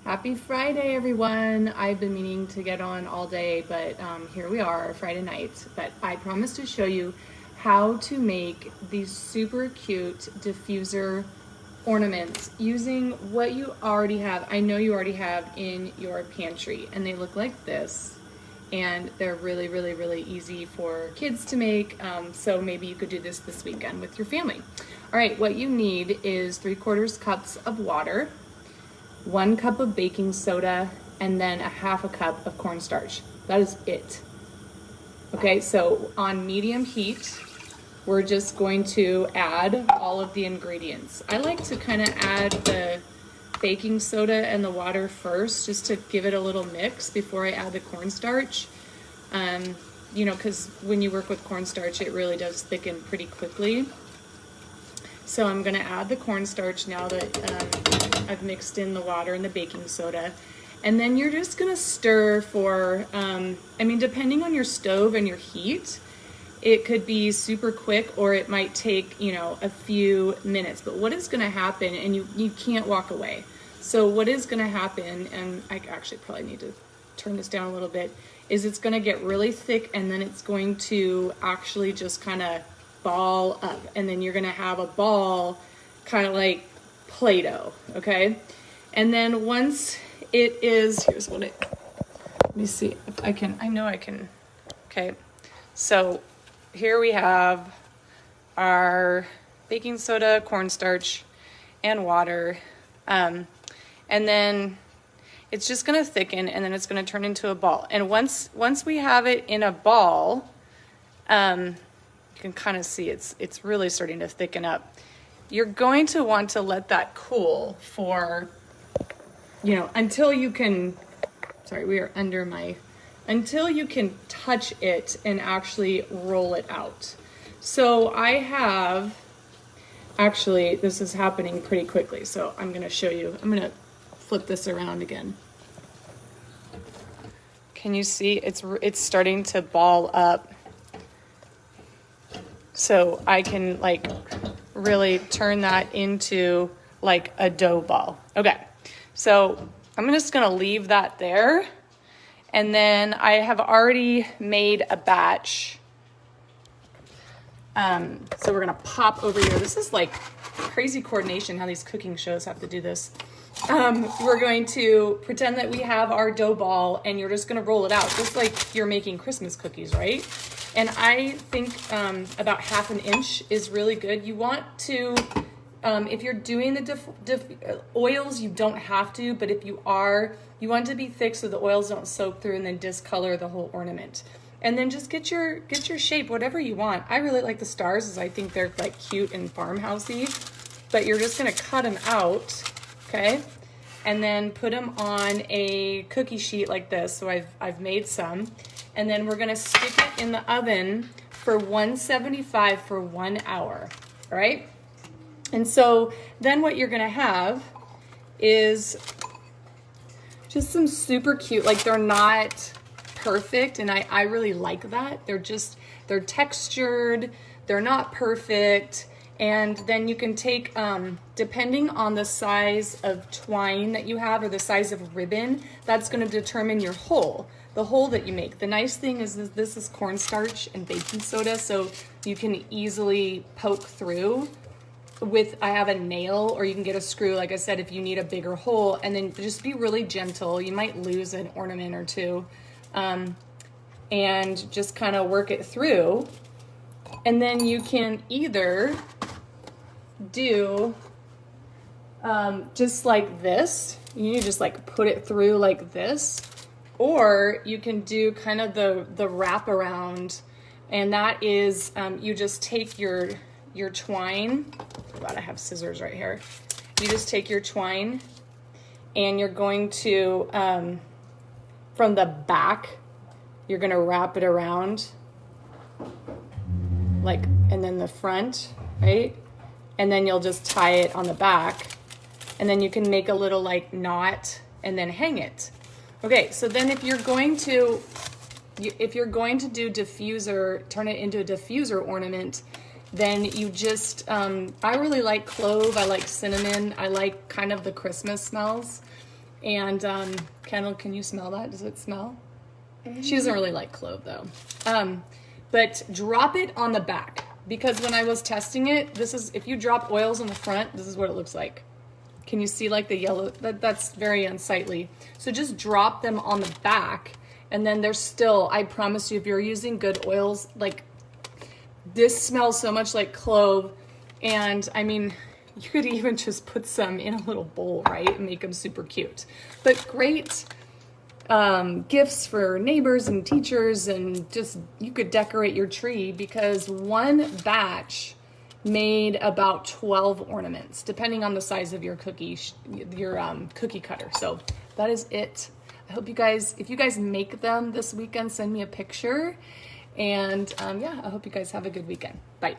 Happy Friday, everyone. I've been meaning to get on all day, but here we are, Friday night. But I promised to show you how to make these super cute diffuser ornaments using what you already have. I know you already have in your pantry, and they look like this. And they're really, really, really easy for kids to make. So maybe you could do this weekend with your family. All right, what you need is 3/4 cups of water, 1 cup of baking soda, and then a 1/2 cup of cornstarch. That is it. Okay, so on medium heat, we're just going to add all of the ingredients. I like to kind of add the baking soda and the water first, just to give it a little mix before I add the cornstarch. You know, because when you work with cornstarch, it really does thicken pretty quickly. So I'm gonna add the cornstarch now that I've mixed in the water and the baking soda. And then you're just gonna stir for, I mean, depending on your stove and your heat, it could be super quick or it might take, you know, a few minutes. But what is gonna happen, and you can't walk away. So what is gonna happen, and I actually probably need to turn this down a little bit, is it's gonna get really thick and then it's going to actually just kind of ball up, and then you're gonna have a ball kind of like Play-Doh, okay? And then once it is, here's what it, let me see if I can, I know I can, okay. So here we have our baking soda, cornstarch, and water. And then it's just gonna thicken, and then it's gonna turn into a ball. And once we have it in a ball, you can kind of see it's really starting to thicken up. You're going to want to let that cool for, you know, until you can, sorry, we are under my, until you can touch it and actually roll it out. So I have, actually, this is happening pretty quickly. So I'm gonna show you, I'm gonna flip this around again. Can you see it's starting to ball up? So I can like really turn that into like a dough ball. Okay, so I'm just gonna leave that there. And then I have already made a batch. So we're gonna pop over here. This is like crazy coordination how these cooking shows have to do this. We're going to pretend that we have our dough ball, and you're just gonna roll it out, just like you're making Christmas cookies, right? And I think about 1/2 inch is really good. You want to, if you're doing the oils, you don't have to, but if you are, you want it to be thick so the oils don't soak through and then discolor the whole ornament. And then just get your shape, whatever you want. I really like the stars, as I think they're like cute and farmhouse-y, but you're just gonna cut them out, okay? And then put them on a cookie sheet like this. So I've made some. And then we're gonna stick it in the oven for 175 for 1 hour, all right? And so then what you're gonna have is just some super cute, like they're not perfect, and I really like that. They're textured, they're not perfect. And then you can take, depending on the size of twine that you have or the size of ribbon, that's gonna determine your hole, the hole that you make. The nice thing is this is cornstarch and baking soda, so you can easily poke through with, I have a nail, or you can get a screw, like I said, if you need a bigger hole, and then just be really gentle. You might lose an ornament or two, and just kind of work it through. And then you can either do just like this, you just like put it through like this, or you can do kind of the wrap around, and that is you just take your twine. God, I have scissors right here. You just take your twine, and you're going to from the back, you're gonna wrap it around like, and then the front, right? And then you'll just tie it on the back, and then you can make a little like knot and then hang it. Okay, so then if you're going to do diffuser, turn it into a diffuser ornament, then you just, I really like clove, I like cinnamon, I like kind of the Christmas smells. And Kendall, can you smell that? Does it smell? She doesn't really like clove though. But drop it on the back, because when I was testing it, this is, if you drop oils on the front, this is what it looks like. Can you see like the yellow? That's very unsightly. So just drop them on the back, and then they're still, I promise you, if you're using good oils, like this smells so much like clove. And I mean, you could even just put some in a little bowl, right? And make them super cute. But great gifts for neighbors and teachers, and just, you could decorate your tree, because one batch made about 12 ornaments, depending on the size of your cookie cutter. So that is it. I hope you guys, if you guys make them this weekend, send me a picture. And yeah, I hope you guys have a good weekend. Bye.